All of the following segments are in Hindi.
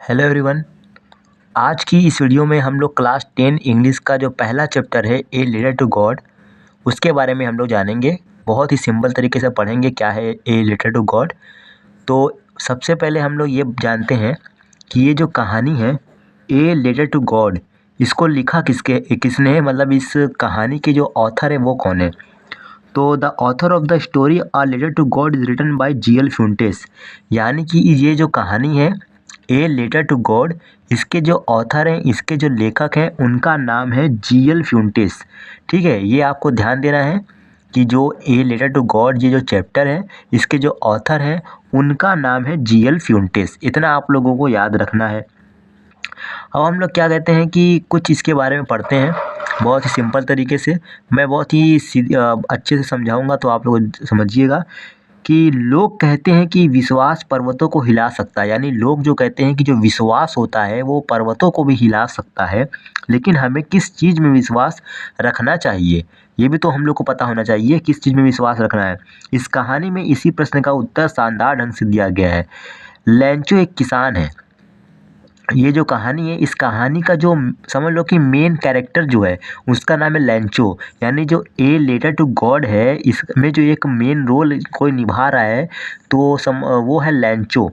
Hello everyone. आज की इस वीडियो में हम लोग क्लास 10 इंग्लिश का जो पहला चैप्टर है ए लेटर टू गॉड, उसके बारे में हम लोग जानेंगे। बहुत ही सिंपल तरीके से पढ़ेंगे क्या है ए लेटर टू गॉड। तो सबसे पहले हम लोग ये जानते हैं कि ये जो कहानी है ए लेटर टू गॉड, इसको लिखा किसने है, मतलब इस कहानी के जो ऑथर है वो कौन है। तो the author of the story a letter to God is written by जी.एल. फ्यूंटेस। यानी कि ये जो कहानी है ए लेटर टू गॉड, इसके जो ऑथर हैं, इसके जो लेखक हैं, उनका नाम है जी.एल. फ्यूंटेस। ठीक है, ये आपको ध्यान देना है कि जो ए लेटर टू गॉड ये जो चैप्टर है, इसके जो ऑथर हैं उनका नाम है जी.एल. फ्यूंटेस। इतना आप लोगों को याद रखना है। अब हम लोग क्या कहते हैं कि कुछ इसके बारे में पढ़ते हैं बहुत ही सिंपल तरीके से। मैं बहुत ही अच्छे से समझाऊंगा तो आप लोग समझिएगा कि लोग कहते हैं कि विश्वास पर्वतों को हिला सकता है। यानी लोग जो कहते हैं कि जो विश्वास होता है वो पर्वतों को भी हिला सकता है, लेकिन हमें किस चीज़ में विश्वास रखना चाहिए ये भी तो हम लोग को पता होना चाहिए, किस चीज़ में विश्वास रखना है। इस कहानी में इसी प्रश्न का उत्तर शानदार ढंग से दिया गया है। लैंचो एक किसान है। ये जो कहानी है, इस कहानी का जो समझ लो कि मेन कैरेक्टर जो है उसका नाम है लैंचो। यानी जो ए लेटर टू गॉड है, इसमें जो एक मेन रोल कोई निभा रहा है तो वो है लैंचो।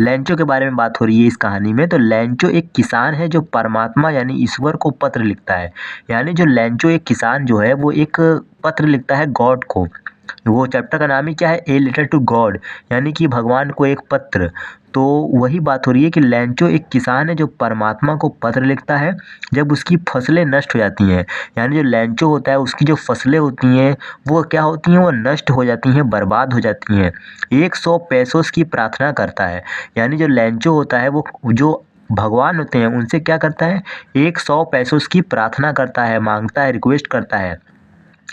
लैंचो के बारे में बात हो रही है इस कहानी में। तो लैंचो एक किसान है जो परमात्मा यानी ईश्वर को पत्र लिखता है। यानी जो लैंचो एक किसान जो है वो एक पत्र लिखता है गॉड को। वो चैप्टर का नाम ही क्या है, ए लेटर टू गॉड, यानी कि भगवान को एक पत्र। तो वही बात हो रही है कि लैंचो एक किसान है जो परमात्मा को पत्र लिखता है जब उसकी फसलें नष्ट हो जाती हैं। यानी जो लैंचो होता है उसकी जो फसलें होती हैं वो क्या होती हैं, वो नष्ट हो जाती हैं, बर्बाद हो जाती हैं। 100 पेसोस की प्रार्थना करता है। यानी जो लैंचो होता है वो जो भगवान होते हैं उनसे क्या करता है, 100 पेसोस की प्रार्थना करता है, मांगता है, रिक्वेस्ट करता है।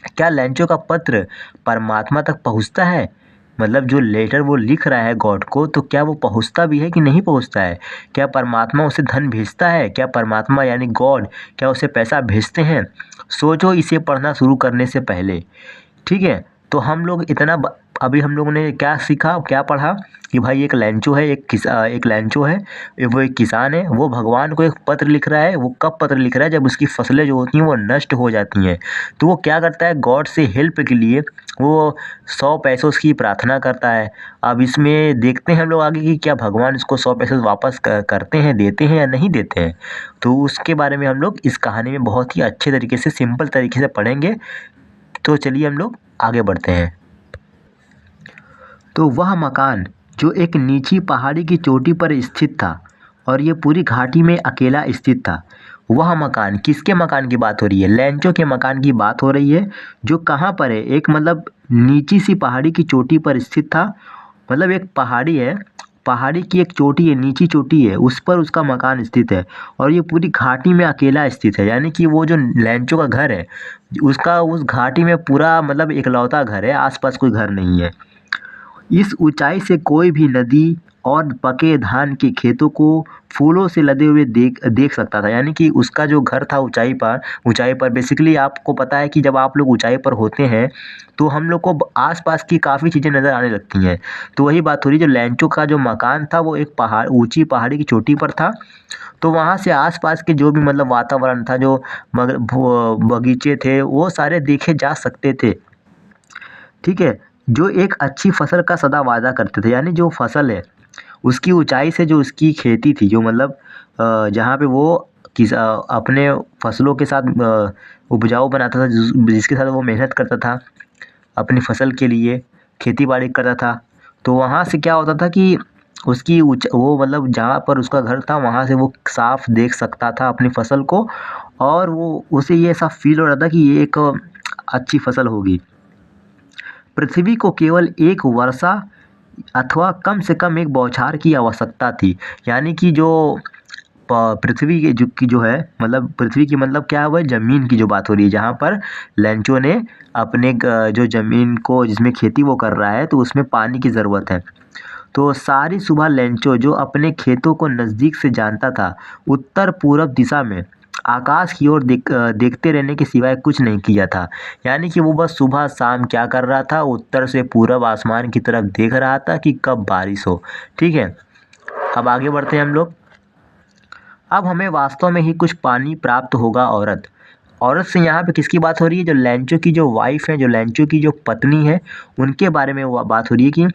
क्या लैंचो का पत्र परमात्मा तक पहुंचता है? मतलब जो लेटर वो लिख रहा है गॉड को, तो क्या वो पहुंचता भी है कि नहीं पहुंचता है? क्या परमात्मा उसे धन भेजता है? क्या परमात्मा यानी गॉड क्या उसे पैसा भेजते हैं? सोचो इसे पढ़ना शुरू करने से पहले। ठीक है, तो हम लोग अभी हम लोगों ने क्या सीखा, क्या पढ़ा कि भाई एक लैंचो है, एक लैंचो है, वो एक किसान है, वो भगवान को एक पत्र लिख रहा है। वो कब पत्र लिख रहा है, जब उसकी फसलें जो होती हैं वो नष्ट हो जाती हैं। तो वो क्या करता है, गॉड से हेल्प के लिए वो 100 पैसों की प्रार्थना करता है। अब इसमें देखते हैं हम लोग आगे कि क्या भगवान इसको 100 पैसे वापस करते हैं, देते हैं या नहीं देते हैं। तो उसके बारे में हम लोग इस कहानी में बहुत ही अच्छे तरीके से, सिंपल तरीके से पढ़ेंगे। तो चलिए हम लोग आगे बढ़ते हैं। तो वह मकान जो एक नीची पहाड़ी की चोटी पर स्थित था और ये पूरी घाटी में अकेला स्थित था, वह मकान, किसके मकान की बात हो रही है? लैंचो के मकान की बात हो रही है। जो कहाँ पर है, एक मतलब नीची सी पहाड़ी की चोटी पर स्थित था। मतलब एक पहाड़ी है, पहाड़ी की एक चोटी है, नीची चोटी है, उस पर उसका मकान स्थित है और ये पूरी घाटी में अकेला स्थित है। यानी कि वो जो लैंचो का घर है उसका उस घाटी में पूरा मतलब इकलौता घर है, आसपास कोई घर नहीं है। इस ऊंचाई से कोई भी नदी और पके धान के खेतों को फूलों से लदे हुए देख देख सकता था। यानी कि उसका जो घर था ऊंचाई पर बेसिकली आपको पता है कि जब आप लोग ऊंचाई पर होते हैं तो हम लोग को आसपास की काफ़ी चीज़ें नज़र आने लगती हैं। तो वही बात हो रही है, जो लैंचो का जो मकान था वो एक ऊंची पहाड़ी की चोटी पर था। तो वहाँ से आसपास के जो भी मतलब वातावरण था, जो बगीचे थे, वो सारे देखे जा सकते थे। ठीक है, जो एक अच्छी फसल का सदा वादा करते थे। यानी जो फसल है उसकी ऊंचाई से जो उसकी खेती थी, जो मतलब जहाँ पे वो अपने फसलों के साथ उपजाऊ बनाता था, जिसके साथ वो मेहनत करता था अपनी फसल के लिए, खेती बाड़ी करता था। तो वहाँ से क्या होता था कि उसकी वो मतलब जहाँ पर उसका घर था वहाँ से वो साफ देख सकता था अपनी फसल को, और वो उसे ये ऐसा फील हो रहा था कि ये एक अच्छी फसल होगी। पृथ्वी को केवल एक वर्षा अथवा कम से कम एक बौछार की आवश्यकता थी। यानी कि जो पृथ्वी की जो है, मतलब पृथ्वी की मतलब क्या है, वह ज़मीन की जो बात हो रही है, जहाँ पर लैंचो ने अपने जो ज़मीन को जिसमें खेती वो कर रहा है तो उसमें पानी की ज़रूरत है। तो सारी सुबह लैंचो जो अपने खेतों को नज़दीक से जानता था, उत्तर पूरब दिशा में आकाश की ओर देखते रहने के सिवाय कुछ नहीं किया था। यानी कि वो बस सुबह शाम क्या कर रहा था, उत्तर से पूरब आसमान की तरफ देख रहा था कि कब बारिश हो। ठीक है, अब आगे बढ़ते हैं हम लोग। अब हमें वास्तव में ही कुछ पानी प्राप्त होगा औरत। औरत से यहाँ पे किसकी बात हो रही है? जो लैंचो की जो वाइफ़ है, जो लैंचो की जो पत्नी है, उनके बारे में वो बात हो रही है कि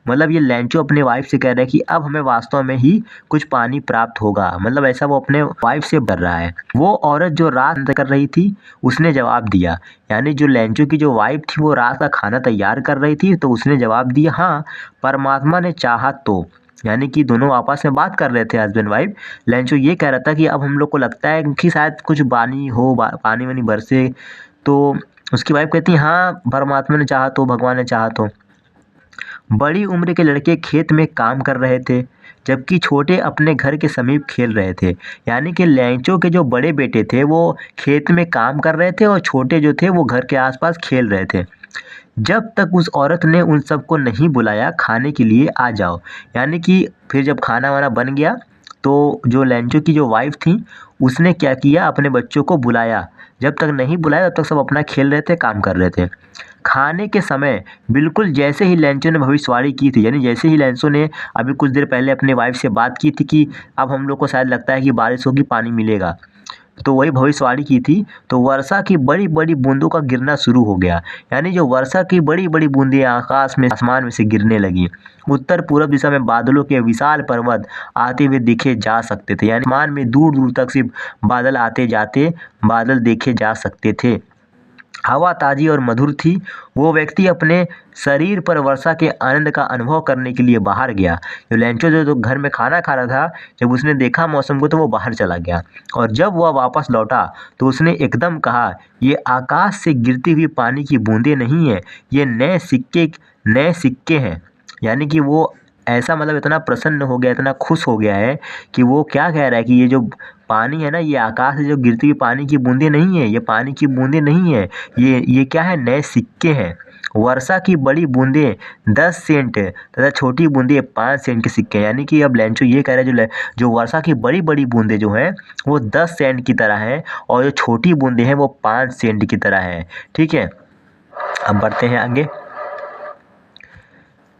मतलब ये लैंचो अपने वाइफ़ से कह रहा है कि अब हमें वास्तव में ही कुछ पानी प्राप्त होगा। मतलब ऐसा वो अपने वाइफ़ से कर रहा है। वो औरत जो रात कर रही थी, उसने जवाब दिया। यानी जो लैंचो की जो वाइफ़ थी, वो रात का खाना तैयार कर रही थी, तो उसने जवाब दिया, हाँ, परमात्मा ने चाहा तो। यानी कि दोनों आपस में बात कर रहे थे हस्बैंड वाइफ़। लैंचो ये कह रहा था कि अब हम लोग को लगता है कि शायद कुछ पानी हो, पानी-वानी बरसे। तो उसकी वाइफ़ कहती है, हाँ, परमात्मा ने चाहा तो, भगवान ने चाहा तो। बड़ी उम्र के लड़के खेत में काम कर रहे थे, जबकि छोटे अपने घर के समीप खेल रहे थे। यानी कि लैंचो के जो बड़े बेटे थे, वो खेत में काम कर रहे थे और छोटे जो थे, वो घर के आस-पास खेल रहे थे। जब तक उस औरत ने उन सबको नहीं बुलाया खाने के लिए आ जाओ। यानी कि फिर जब खाना-वाना बन गया, तो जो लैंचो की जो वाइफ़ थी, उसने क्या किया, अपने बच्चों को बुलाया। जब तक नहीं बुलाया, तब तक सब अपना खेल रहे थे, काम कर रहे थे। खाने के समय बिल्कुल जैसे ही लैंचो ने भविष्यवाणी की थी, यानी जैसे ही लैंचो ने अभी कुछ देर पहले अपने वाइफ़ से बात की थी कि अब हम लोग को शायद लगता है कि बारिश होगी, पानी मिलेगा। तो वही भविष्यवाणी की थी, तो वर्षा की बड़ी-बड़ी बूंदों का गिरना शुरू हो गया। यानी जो वर्षा की बड़ी-बड़ी बूंदें आसमान में से गिरने लगीं। उत्तर-पूरब दिशा में बादलों के विशाल पर्वत आते हुए देखे जा सकते थे। यानी आसमान में दूर-दूर तक सिर्फ बादल आते-जाते बादल देखे जा सकते थे। हवा ताज़ी और मधुर थी। वो व्यक्ति अपने शरीर पर वर्षा के आनंद का अनुभव करने के लिए बाहर गया। जो लैंचो जो घर में खाना खा रहा था, जब उसने देखा मौसम को, तो वो बाहर चला गया और जब वह वापस लौटा, तो उसने एकदम कहा, ये आकाश से गिरती हुई पानी की बूंदें नहीं हैं, ये नए सिक्के हैं। यानी कि वो ऐसा मतलब इतना प्रसन्न हो गया, इतना खुश हो गया है कि वो क्या कह रहा है कि ये जो पानी है ना, ये आकाश से जो गिरती हुई पानी की बूंदें नहीं है, ये पानी की बूंदें नहीं है, ये क्या है, नए सिक्के हैं। वर्षा की बड़ी बूंदें 10 सेंट तथा छोटी बूंदें 5 सेंट के सिक्के हैं। यानी कि अब लैंचो ये कह रहा है, जो वर्षा की बड़ी-बड़ी बूंदें जो हैं, वो 10 सेंट की तरह हैं और जो छोटी बूंदें हैं, वो 5 सेंट की तरह हैं। ठीक है? अब बढ़ते हैं आगे।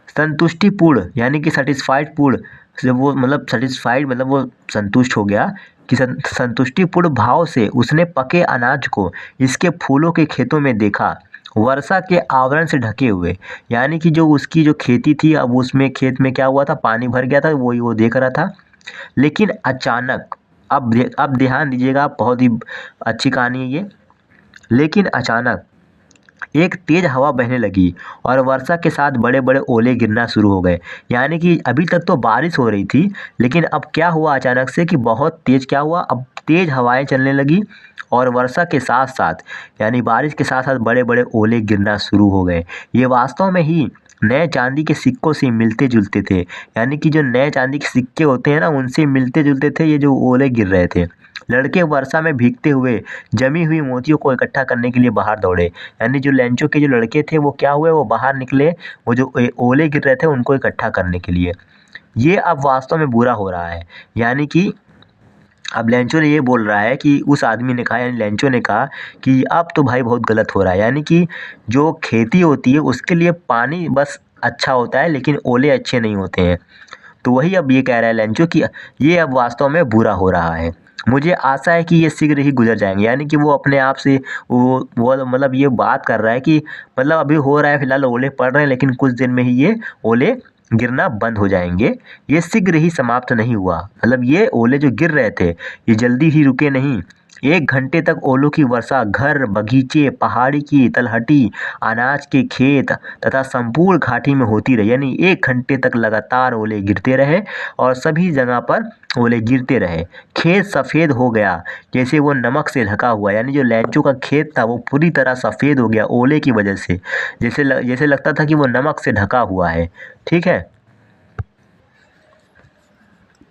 संतुष्टिपूर्ण यानी कि सैटिस्फाइड पूर्ण से वो मतलब सैटिस्फाइड मतलब वो संतुष्ट हो गया कि संतुष्टिपूर्ण भाव से उसने पके अनाज को इसके फूलों के खेतों में देखा, वर्षा के आवरण से ढके हुए। यानी कि जो उसकी जो खेती थी, अब उसमें खेत में क्या हुआ था, पानी भर गया था, वही वो देख रहा था। लेकिन अचानक, अब ध्यान दीजिएगा, बहुत ही अच्छी कहानी है ये। लेकिन अचानक एक तेज हवा बहने लगी और वर्षा के साथ बड़े-बड़े ओले गिरना शुरू हो गए। यानी कि अभी तक तो बारिश हो रही थी, लेकिन अब क्या हुआ अचानक से कि बहुत तेज क्या हुआ, अब तेज हवाएं चलने लगी और वर्षा के साथ-साथ यानी बारिश के साथ-साथ बड़े-बड़े ओले गिरना शुरू हो गए। ये वास्तव में ही नए चांदी के सिक्कों से मिलते-जुलते थे। यानी कि जो नए चांदी के सिक्के होते हैं ना, उनसे मिलते-जुलते थे ये जो ओले गिर रहे थे। लड़के वर्षा में भीगते हुए जमी हुई मोतियों को इकट्ठा करने के लिए बाहर दौड़े। यानी जो लैंचो के जो लड़के थे, वो क्या हुए, वो बाहर निकले, वो जो ओले गिर रहे थे उनको इकट्ठा करने के लिए। ये अब वास्तव में बुरा हो रहा है। यानी कि अब लैंचो ने ये बोल रहा है कि उस आदमी ने कहा, यानी लैंचो ने कहा कि अब तो भाई बहुत गलत हो रहा है। यानी कि जो खेती होती है उसके लिए पानी बस अच्छा होता है, लेकिन ओले अच्छे नहीं होते हैं। तो वही अब ये कह रहा है लैंचो कि ये अब वास्तव में बुरा हो रहा है। मुझे आशा है कि ये शीघ्र ही गुज़र जाएँगे। यानी कि वो अपने आप से वो मतलब ये बात कर रहा है कि मतलब अभी हो रहा है, फिलहाल ओले पड़ रहे हैं, लेकिन कुछ दिन में ही ये ओले गिरना बंद हो जाएँगे। ये शीघ्र ही समाप्त नहीं हुआ। मतलब ये ओले जो गिर रहे थे, ये जल्दी ही रुके नहीं। 1 घंटे तक ओलों की वर्षा घर, बगीचे, पहाड़ी की तलहटी, अनाज के खेत तथा संपूर्ण घाटी में होती रही। यानी 1 घंटे तक लगातार ओले गिरते रहे और सभी जगह पर ओले गिरते रहे। खेत सफ़ेद हो गया, जैसे वो नमक से ढका हुआ। यानी जो लैंचो का खेत था, वो पूरी तरह सफ़ेद हो गया ओले की वजह से। जैसे लगता था कि वो नमक से ढका हुआ है। ठीक है?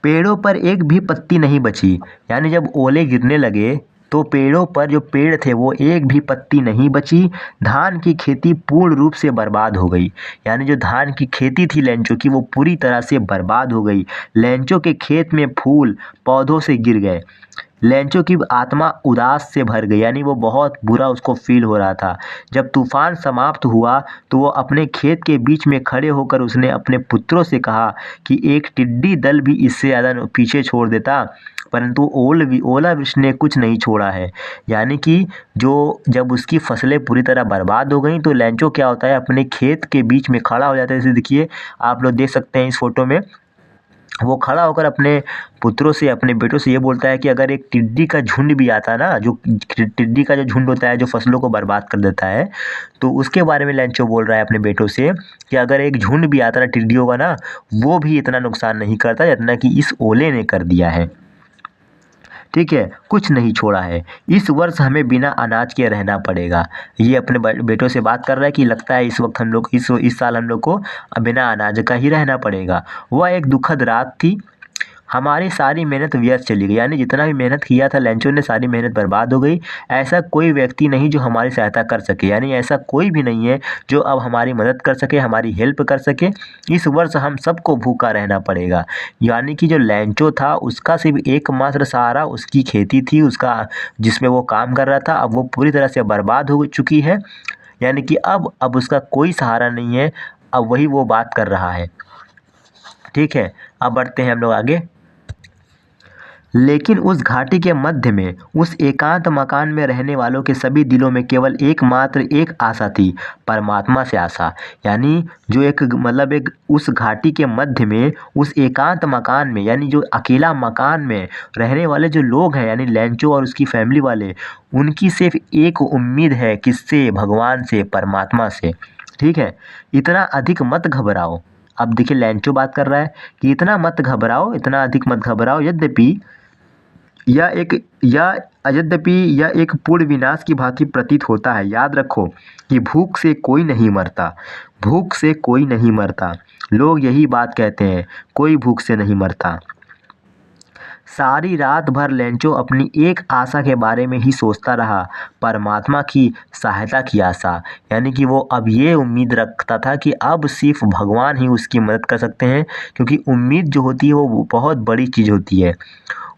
पेड़ों पर एक भी पत्ती नहीं बची। यानी जब ओले गिरने लगे, तो पेड़ों पर जो पेड़ थे, वो एक भी पत्ती नहीं बची। धान की खेती पूर्ण रूप से बर्बाद हो गई। यानी जो धान की खेती थी लैंचो की, वो पूरी तरह से बर्बाद हो गई। लैंचो के खेत में फूल पौधों से गिर गए। लेंचो की आत्मा उदास से भर गई, यानी वो बहुत बुरा उसको फील हो रहा था। जब तूफान समाप्त हुआ तो वो अपने खेत के बीच में खड़े होकर उसने अपने पुत्रों से कहा कि एक टिड्डी दल भी इससे ज़्यादा पीछे छोड़ देता, परंतु ओलावृष्टि ने कुछ नहीं छोड़ा है। यानी कि जब उसकी फसलें पूरी तरह बर्बाद हो गई तो लेंचो क्या होता है, अपने खेत के बीच में खड़ा हो जाता है। जैसे देखिए, आप लोग देख सकते हैं इस फोटो में, वो खड़ा होकर अपने पुत्रों से, अपने बेटों से ये बोलता है कि अगर एक टिड्डी का झुंड भी आता ना, जो टिड्डी का जो झुंड होता है जो फसलों को बर्बाद कर देता है, तो उसके बारे में लेंचो बोल रहा है अपने बेटों से कि अगर एक झुंड भी आता ना टिड्डियों का ना, वो भी इतना नुकसान नहीं करता जितना कि इस ओले ने कर दिया है। ठीक है, कुछ नहीं छोड़ा है। इस वर्ष हमें बिना अनाज के रहना पड़ेगा। ये अपने बेटों से बात कर रहा है कि लगता है इस वक्त हम लोग इस साल हम लोग को बिना अनाज का ही रहना पड़ेगा। वह एक दुखद रात थी, हमारी सारी मेहनत व्यर्थ चली गई। यानी जितना भी मेहनत किया था लेंचो ने, सारी मेहनत बर्बाद हो गई। ऐसा कोई व्यक्ति नहीं जो हमारी सहायता कर सके, यानी ऐसा कोई भी नहीं है जो अब हमारी मदद कर सके, हमारी हेल्प कर सके। इस वर्ष हम सबको भूखा रहना पड़ेगा। यानी कि जो लेंचो था उसका सिर्फ एकमात्र सहारा उसकी खेती थी, उसका जिसमें वो काम कर रहा था, अब वो पूरी तरह से बर्बाद हो चुकी है। यानी कि अब उसका कोई सहारा नहीं है। अब वही वो बात कर रहा है। ठीक है, अब बढ़ते हैं हम लोग आगे। लेकिन उस घाटी के मध्य में, उस एकांत मकान में रहने वालों के सभी दिलों में केवल एकमात्र एक आशा थी, परमात्मा से आशा। यानी जो एक उस घाटी के मध्य में, उस एकांत मकान में, यानी जो अकेला मकान में रहने वाले जो लोग हैं, यानी लेंचो और उसकी फैमिली वाले, उनकी सिर्फ एक उम्मीद है, किससे? भगवान से, परमात्मा से। ठीक है, इतना अधिक मत घबराओ। अब देखिए लेंचो बात कर रहा है कि इतना मत घबराओ, इतना अधिक मत घबराओ। यद्यपि यह एक पूर्ण विनाश की भांति प्रतीत होता है। याद रखो कि भूख से कोई नहीं मरता, भूख से कोई नहीं मरता। लोग यही बात कहते हैं, कोई भूख से नहीं मरता। सारी रात भर लेंचो अपनी एक आशा के बारे में ही सोचता रहा, परमात्मा की सहायता की आशा। यानी कि वो अब ये उम्मीद रखता था कि अब सिर्फ भगवान ही उसकी मदद कर सकते हैं, क्योंकि उम्मीद जो होती है वो बहुत बड़ी चीज़ होती है।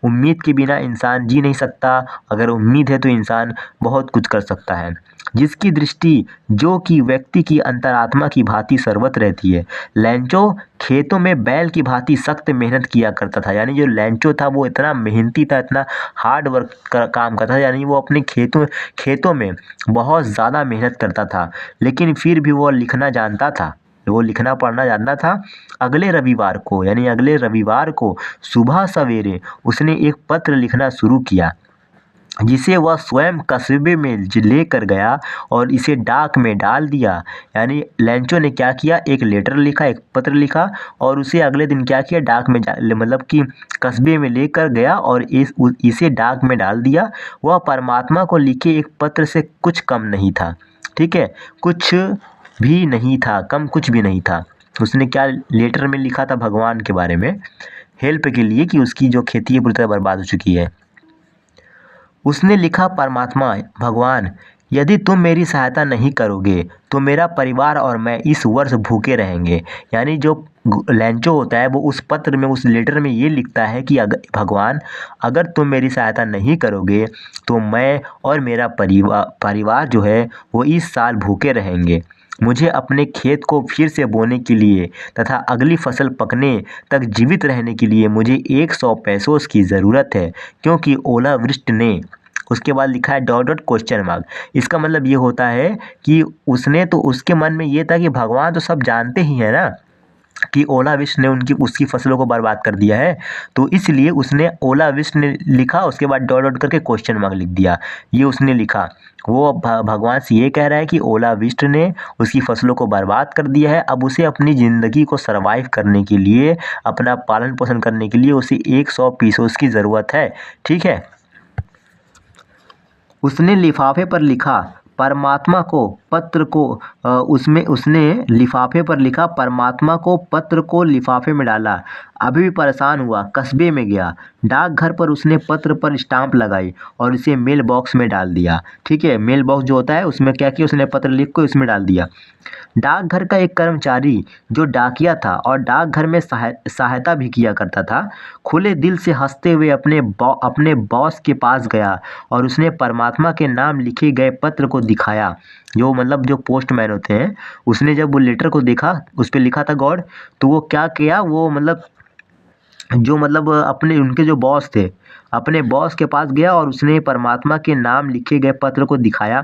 उम्मीद के बिना इंसान जी नहीं सकता, अगर उम्मीद है तो इंसान बहुत कुछ कर सकता है। जिसकी दृष्टि जो कि व्यक्ति की अंतरात्मा की भांति सर्वत्र रहती है। लेंचो खेतों में बैल की भांति सख्त मेहनत किया करता था। यानी जो लेंचो था वो इतना मेहनती था, इतना हार्ड वर्क काम करता था। यानी वो अपने खेतों में बहुत ज़्यादा मेहनत करता था, लेकिन फिर भी वो लिखना जानता था, वो लिखना पढ़ना जानता था। अगले रविवार को सुबह सवेरे उसने एक पत्र लिखना शुरू किया, जिसे वह स्वयं कस्बे में लेकर गया और इसे डाक में डाल दिया। यानी लेंचो ने क्या किया, एक लेटर लिखा, एक पत्र लिखा, और उसे अगले दिन क्या किया, डाक में मतलब कि कस्बे में लेकर गया और इसे डाक में डाल दिया। वह परमात्मा को लिखे एक पत्र से कुछ कम नहीं था। ठीक है, कुछ भी नहीं था, कम कुछ भी नहीं था। उसने क्या लेटर में लिखा था, भगवान के बारे में हेल्प के लिए, कि उसकी जो खेती है पूरी तरह बर्बाद हो चुकी है। उसने लिखा, परमात्मा, भगवान, यदि तुम मेरी सहायता नहीं करोगे तो मेरा परिवार और मैं इस वर्ष भूखे रहेंगे। यानी जो लेंचो होता है वो उस पत्र में, उस लेटर में ये लिखता है कि भगवान, अगर तुम मेरी सहायता नहीं करोगे तो मैं और मेरा परिवार जो है वो इस साल भूखे रहेंगे। मुझे अपने खेत को फिर से बोने के लिए तथा अगली फसल पकने तक जीवित रहने के लिए मुझे 100 पैसों की ज़रूरत है, क्योंकि ओलावृष्टि ने, उसके बाद लिखा है डॉट डॉट क्वेश्चन मार्क। इसका मतलब ये होता है कि उसके मन में ये था कि भगवान तो सब जानते ही है ना कि ओलावृष्टि ने उसकी फसलों को बर्बाद कर दिया है, तो इसलिए उसने ओलावृष्टि ने लिखा, उसके बाद डॉट डॉट करके क्वेश्चन मार्क लिख दिया। ये उसने लिखा, वो भगवान से ये कह रहा है कि ओलावृष्टि ने उसकी फसलों को बर्बाद कर दिया है। अब उसे अपनी ज़िंदगी को सर्वाइव करने के लिए, अपना पालन पोषण करने के लिए उसे 100 पैसों की ज़रूरत है। ठीक है, उसने लिफाफे पर लिखा, परमात्मा को पत्र को उसमें उसने लिफाफे पर लिखा, परमात्मा को पत्र को लिफाफे में डाला। अभी भी परेशान हुआ, कस्बे में गया। डाकघर पर उसने पत्र पर स्टाम्प लगाई और इसे मेल बॉक्स में डाल दिया। ठीक है, मेल बॉक्स जो होता है उसमें क्या किया, उसने पत्र लिख कर उसमें डाल दिया। डाकघर का एक कर्मचारी जो डाकिया था और डाकघर में सहायता भी किया करता था, खुले दिल से हंसते हुए अपने बॉस के पास गया और उसने परमात्मा के नाम लिखे गए पत्र को दिखाया। जो मतलब जो पोस्टमैन होते हैं, उसने जब वो लेटर को देखा, उस पे लिखा था गॉड, तो वो क्या किया, वो मतलब अपने उनके जो बॉस थे, अपने बॉस के पास गया और उसने परमात्मा के नाम लिखे गए पत्र को दिखाया।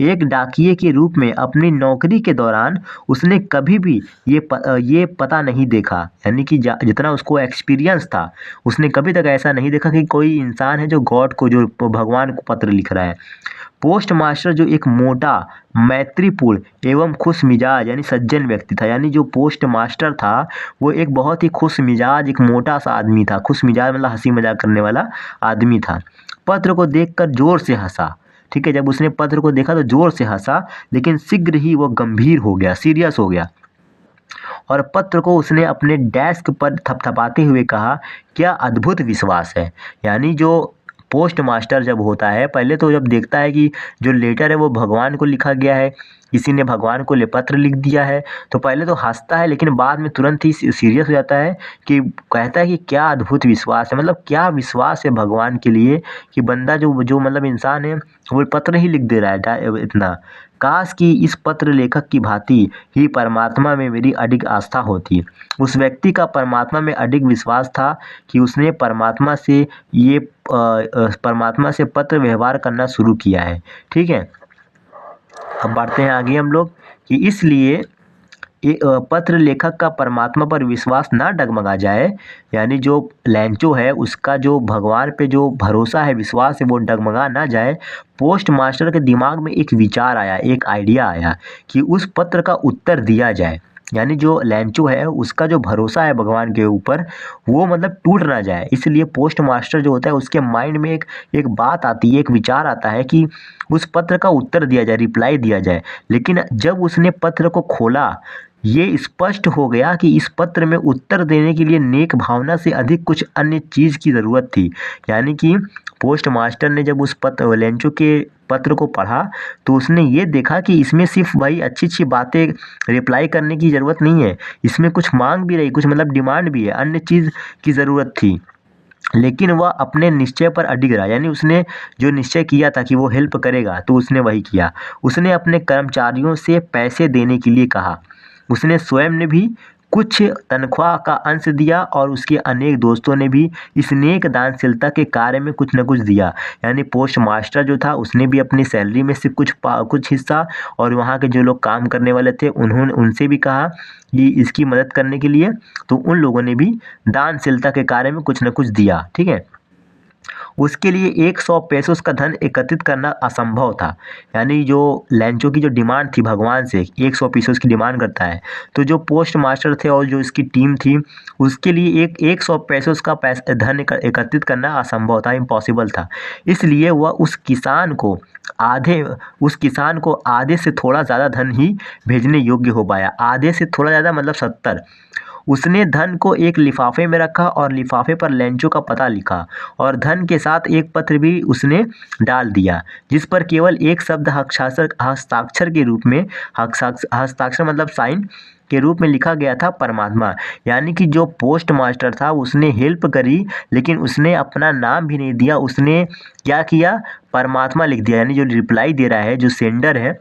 एक डाकिये के रूप में अपनी नौकरी के दौरान उसने कभी भी ये पता नहीं देखा, यानी कि जितना उसको एक्सपीरियंस था, उसने कभी तक ऐसा नहीं देखा कि कोई इंसान है जो गॉड को, जो भगवान को पत्र लिख रहा है। पोस्ट मास्टर जो एक मोटा, मैत्रीपूर्ण एवं खुश मिजाज यानी सज्जन व्यक्ति था, यानी जो पोस्ट मास्टर था वो एक बहुत ही खुश मिजाज, एक मोटा सा आदमी था। खुश मिजाज मतलब हंसी मजाक करने वाला आदमी था। पत्र को देखकर जोर से हंसा। ठीक है, जब उसने पत्र को देखा तो जोर से हंसा, लेकिन शीघ्र ही वो गंभीर हो गया, सीरियस हो गया और पत्र को उसने अपने डेस्क पर थपथपाते हुए कहा, क्या अद्भुत विश्वास है। यानी जो पोस्ट मास्टर जब होता है, पहले तो जब देखता है कि जो लेटर है वो भगवान को लिखा गया है, किसी ने भगवान को पत्र लिख दिया है, तो पहले तो हंसता है, लेकिन बाद में तुरंत ही सीरियस हो जाता है कि कहता है कि क्या अद्भुत विश्वास है, मतलब क्या विश्वास है भगवान के लिए कि बंदा जो जो मतलब इंसान है वो पत्र ही लिख दे रहा है इतना। काश कि इस पत्र लेखक की भांति ही परमात्मा में मेरी अडिग आस्था होती। उस व्यक्ति का परमात्मा में अडिग विश्वास था कि उसने परमात्मा से पत्र व्यवहार करना शुरू किया है। ठीक है, अब बढ़ते हैं आगे हम लोग कि इसलिए पत्र लेखक का परमात्मा पर विश्वास ना डगमगा जाए, यानी जो लैंचो है उसका जो भगवान पे जो भरोसा है, विश्वास है, वो डगमगा ना जाए। पोस्ट मास्टर के दिमाग में एक विचार आया, एक आइडिया आया कि उस पत्र का उत्तर दिया जाए, यानी जो लैंचो है उसका जो भरोसा है भगवान के ऊपर वो मतलब टूट ना जाए। इसलिए पोस्ट मास्टर जो होता है उसके माइंड में एक बात आती है, एक विचार आता है कि उस पत्र का उत्तर दिया जाए, रिप्लाई दिया जाए। लेकिन जब उसने पत्र को खोला, ये स्पष्ट हो गया कि इस पत्र में उत्तर देने के लिए नेक भावना से अधिक कुछ अन्य चीज़ की ज़रूरत थी। यानी कि पोस्ट मास्टर ने जब उस लैंचो के पत्र को पढ़ा तो उसने ये देखा कि इसमें सिर्फ भाई अच्छी अच्छी बातें रिप्लाई करने की ज़रूरत नहीं है, इसमें कुछ मांग भी रही, कुछ मतलब डिमांड भी है, अन्य चीज़ की ज़रूरत थी। लेकिन वह अपने निश्चय पर अडिग रहा, यानी उसने जो निश्चय किया था कि वो हेल्प करेगा तो उसने वही किया। उसने अपने कर्मचारियों से पैसे देने के लिए कहा, उसने स्वयं ने भी कुछ तनख्वाह का अंश दिया और उसके अनेक दोस्तों ने भी इस नेक दानशीलता के कार्य में कुछ न कुछ दिया। यानी पोस्ट मास्टर जो था उसने भी अपनी सैलरी में से कुछ हिस्सा, और वहाँ के जो लोग काम करने वाले थे उन्होंने उनसे भी कहा कि इसकी मदद करने के लिए, तो उन लोगों ने भी दानशीलता के कार्य में कुछ न कुछ दिया। ठीक है, उसके लिए 100 पेसोस का धन एकत्रित करना असंभव था। यानी जो लैंचो की जो डिमांड थी भगवान से 100 पेसोस की डिमांड करता है, तो जो पोस्ट मास्टर थे और जो इसकी टीम थी उसके लिए 100 पेसोस का धन एकत्रित करना असंभव था, इम्पॉसिबल था। इसलिए वह उस किसान को आधे से थोड़ा ज़्यादा धन ही भेजने योग्य हो पाया। आधे से थोड़ा ज़्यादा मतलब 70। उसने धन को एक लिफाफे में रखा और लिफाफे पर लैंचो का पता लिखा और धन के साथ एक पत्र भी उसने डाल दिया, जिस पर केवल एक शब्द हस्ताक्षर के रूप में, हस्ताक्षर मतलब साइन के रूप में लिखा गया था, परमात्मा। यानी कि जो पोस्ट मास्टर था उसने हेल्प करी, लेकिन उसने अपना नाम भी नहीं दिया, उसने क्या किया, परमात्मा लिख दिया। यानी जो रिप्लाई दे रहा है, जो सेंडर है,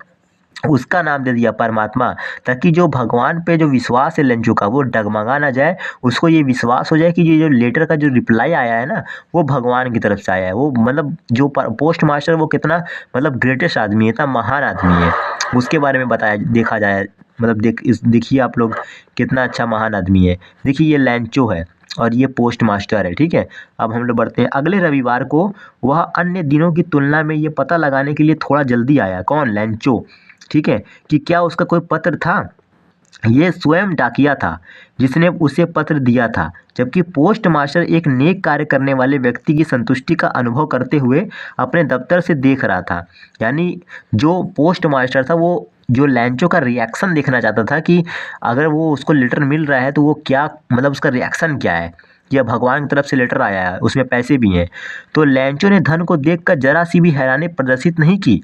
उसका नाम दे दिया परमात्मा, ताकि जो भगवान पे जो विश्वास है लंचू का वो डगमगा ना जाए। उसको ये विश्वास हो जाए कि ये जो लेटर का जो रिप्लाई आया है ना वो भगवान की तरफ से आया है। वो मतलब जो पोस्ट मास्टर वो कितना मतलब ग्रेटेस्ट आदमी है, इतना महान आदमी है, उसके बारे में बताया, देखा जाए मतलब देखिए आप लोग कितना अच्छा महान आदमी है। देखिए ये लैंचो है और ये पोस्ट मास्टर है। ठीक है, अब हम लोग बढ़ते हैं। अगले रविवार को वह अन्य दिनों की तुलना में ये पता लगाने के लिए थोड़ा जल्दी आया। कौन? लैंचो। ठीक है, कि क्या उसका कोई पत्र था। ये स्वयं डाकिया था जिसने उसे पत्र दिया था, जबकि पोस्ट मास्टर एक नेक कार्य करने वाले व्यक्ति की संतुष्टि का अनुभव करते हुए अपने दफ्तर से देख रहा था। यानी जो पोस्ट मास्टर था वो जो लैंचो का रिएक्शन देखना चाहता था कि अगर वो उसको लेटर मिल रहा है तो वो क्या मतलब उसका रिएक्शन क्या है, या भगवान की तरफ से लेटर आया है उसमें पैसे भी हैं। तो लैंचो ने धन को देखकर जरा सी भी हैरानी प्रदर्शित नहीं की,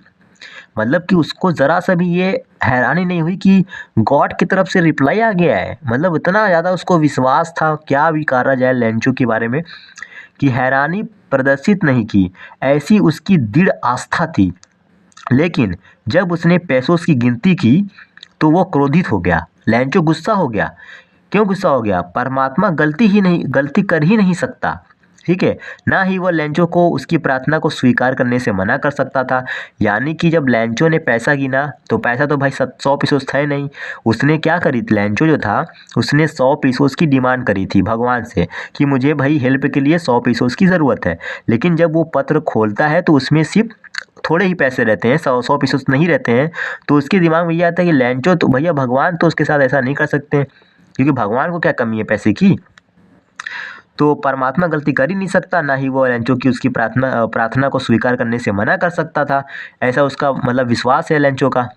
मतलब कि उसको ज़रा सा भी ये हैरानी नहीं हुई कि गॉड की तरफ से रिप्लाई आ गया है। मतलब इतना ज़्यादा उसको विश्वास था, क्या भी कहा जाए लैंचो के बारे में, कि हैरानी प्रदर्शित नहीं की, ऐसी उसकी दृढ़ आस्था थी। लेकिन जब उसने पैसों की गिनती की तो वो क्रोधित हो गया। लैंचो गुस्सा हो गया। क्यों गुस्सा हो गया? परमात्मा गलती कर ही नहीं सकता, ठीक है। ना ही वह लैंचो को उसकी प्रार्थना को स्वीकार करने से मना कर सकता था। यानी कि जब लैंचो ने पैसा गिना तो पैसा तो भाई 100 पीसोस था ही नहीं। उसने क्या करी थी, लैंचो जो था उसने 100 पीसोस की डिमांड करी थी भगवान से कि मुझे भाई हेल्प के लिए 100 पीसोस की ज़रूरत है। लेकिन जब वो पत्र खोलता है तो उसमें सिर्फ थोड़े ही पैसे रहते हैं, 100 पीसोस नहीं रहते हैं। तो उसके दिमाग में ये आता है कि लैंचो तो भैया भगवान तो उसके साथ ऐसा नहीं कर सकते, क्योंकि भगवान को क्या कमी है पैसे की। तो परमात्मा गलती कर ही नहीं सकता, ना ही वो लैंचो की उसकी प्रार्थना को स्वीकार करने से मना कर सकता था। ऐसा उसका मतलब विश्वास है लैंचो का।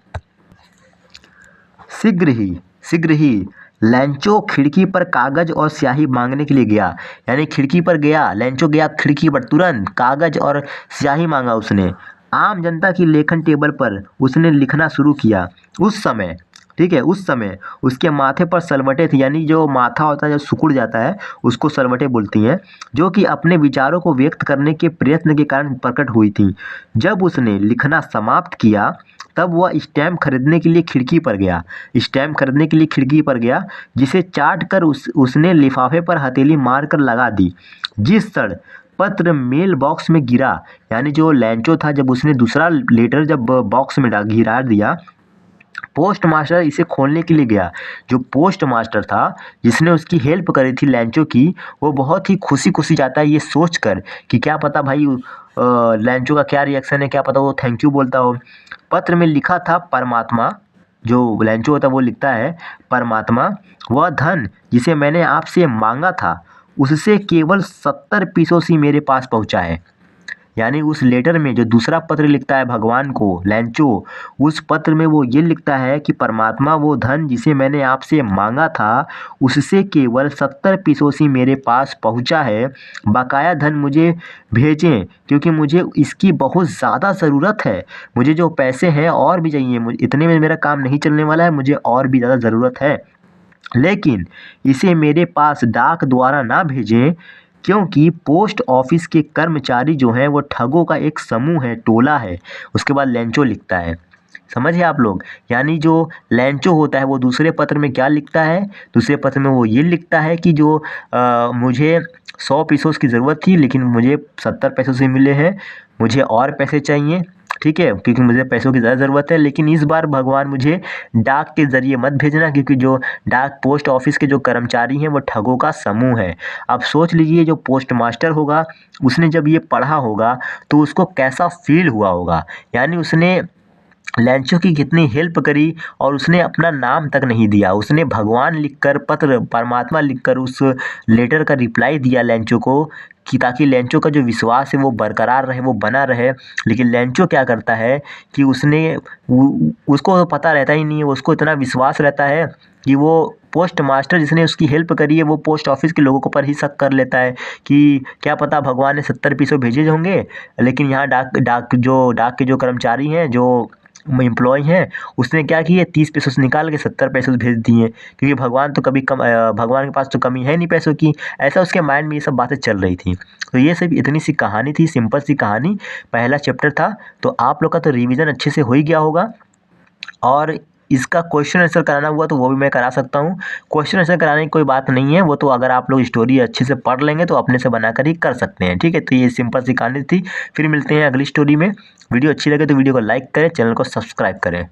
शीघ्र ही लैंचो खिड़की पर कागज और स्याही मांगने के लिए गया। यानी खिड़की पर गया, लैंचो गया खिड़की पर, तुरंत कागज और स्याही मांगा उसने। आम जनता की लेखन टेबल पर उसने लिखना शुरू किया। उस समय, ठीक है, उस समय उसके माथे पर सलवटें थी, यानी जो माथा होता है जो सिकुड़ जाता है उसको सलवटें बोलती हैं, जो कि अपने विचारों को व्यक्त करने के प्रयत्न के कारण प्रकट हुई थी। जब उसने लिखना समाप्त किया तब वह स्टैम्प खरीदने के लिए खिड़की पर गया। स्टैम्प खरीदने के लिए खिड़की पर गया, जिसे चाट कर उसने लिफाफे पर हथेली मार कर लगा दी। जिस क्षण पत्र मेल बॉक्स में गिरा, यानी जो लैंचो था जब उसने दूसरा लेटर जब बॉक्स में गिरा दिया, पोस्ट मास्टर इसे खोलने के लिए गया। जो पोस्ट मास्टर था जिसने उसकी हेल्प करी थी लैंचो की, वो बहुत ही खुशी खुशी जाता है ये सोच कर कि क्या पता भाई लैंचो का क्या रिएक्शन है, क्या पता वो थैंक यू बोलता हो। पत्र में लिखा था परमात्मा, जो लैंचो होता है वो लिखता है, परमात्मा वह धन जिसे मैंने आपसे मांगा था उससे केवल 70 पीसों से मेरे पास पहुंचा है। यानी उस लेटर में जो दूसरा पत्र लिखता है भगवान को लैंचो, उस पत्र में वो ये लिखता है कि परमात्मा वो धन जिसे मैंने आपसे मांगा था उससे केवल 70 पीसों से मेरे पास पहुंचा है। बकाया धन मुझे भेजें, क्योंकि मुझे इसकी बहुत ज़्यादा ज़रूरत है। मुझे जो पैसे हैं और भी चाहिए, मुझे इतने में मेरा काम नहीं चलने वाला है, मुझे और भी ज़्यादा ज़रूरत है। लेकिन इसे मेरे पास डाक द्वारा ना भेजें, क्योंकि पोस्ट ऑफिस के कर्मचारी जो हैं वो ठगों का एक समूह है, टोला है। उसके बाद लैंचो लिखता है, समझे आप लोग। यानी जो लैंचो होता है वो दूसरे पत्र में क्या लिखता है, दूसरे पत्र में वो ये लिखता है कि जो मुझे 100 पीसों की ज़रूरत थी लेकिन मुझे 70 पैसों से मिले हैं, मुझे और पैसे चाहिए, ठीक है, क्योंकि मुझे पैसों की ज़्यादा ज़रूरत है। लेकिन इस बार भगवान मुझे डाक के ज़रिए मत भेजना, क्योंकि जो डाक पोस्ट ऑफिस के जो कर्मचारी हैं वो ठगों का समूह है। अब सोच लीजिए जो पोस्ट मास्टर होगा उसने जब ये पढ़ा होगा तो उसको कैसा फील हुआ होगा। यानी उसने लैंचो की कितनी हेल्प करी और उसने अपना नाम तक नहीं दिया, उसने भगवान लिखकर, पत्र परमात्मा लिखकर उस लेटर का रिप्लाई दिया लैंचो को, कि ताकि लैंचो का जो विश्वास है वो बरकरार रहे, वो बना रहे। लेकिन लैंचो क्या करता है कि उसको पता रहता ही नहीं है, उसको इतना विश्वास रहता है कि वो पोस्ट मास्टर जिसने उसकी हेल्प करी है वो पोस्ट ऑफिस के लोगों को पर ही शक कर लेता है कि क्या पता भगवान ने 70 पीसों भेजे होंगे, लेकिन यहाँ डाक के जो कर्मचारी हैं, जो एम्प्लॉय हैं, उसने क्या किए 30 पैसों से निकाल के 70 पैसों भेज दिए, क्योंकि भगवान के पास तो कमी है नहीं पैसों की। ऐसा उसके माइंड में ये सब बातें चल रही थी। तो ये सब इतनी सी कहानी थी, सिंपल सी कहानी, पहला चैप्टर था। तो आप लोग का तो रिवीजन अच्छे से हो ही गया होगा, और इसका क्वेश्चन आंसर कराना हुआ तो वो भी मैं करा सकता हूँ। क्वेश्चन आंसर कराने की कोई बात नहीं है, वो तो अगर आप लोग स्टोरी अच्छे से पढ़ लेंगे तो अपने से बनाकर ही कर सकते हैं, ठीक है। तो ये सिंपल सी कहानी थी। फिर मिलते हैं अगली स्टोरी में। वीडियो अच्छी लगे तो वीडियो को लाइक करें, चैनल को सब्सक्राइब करें।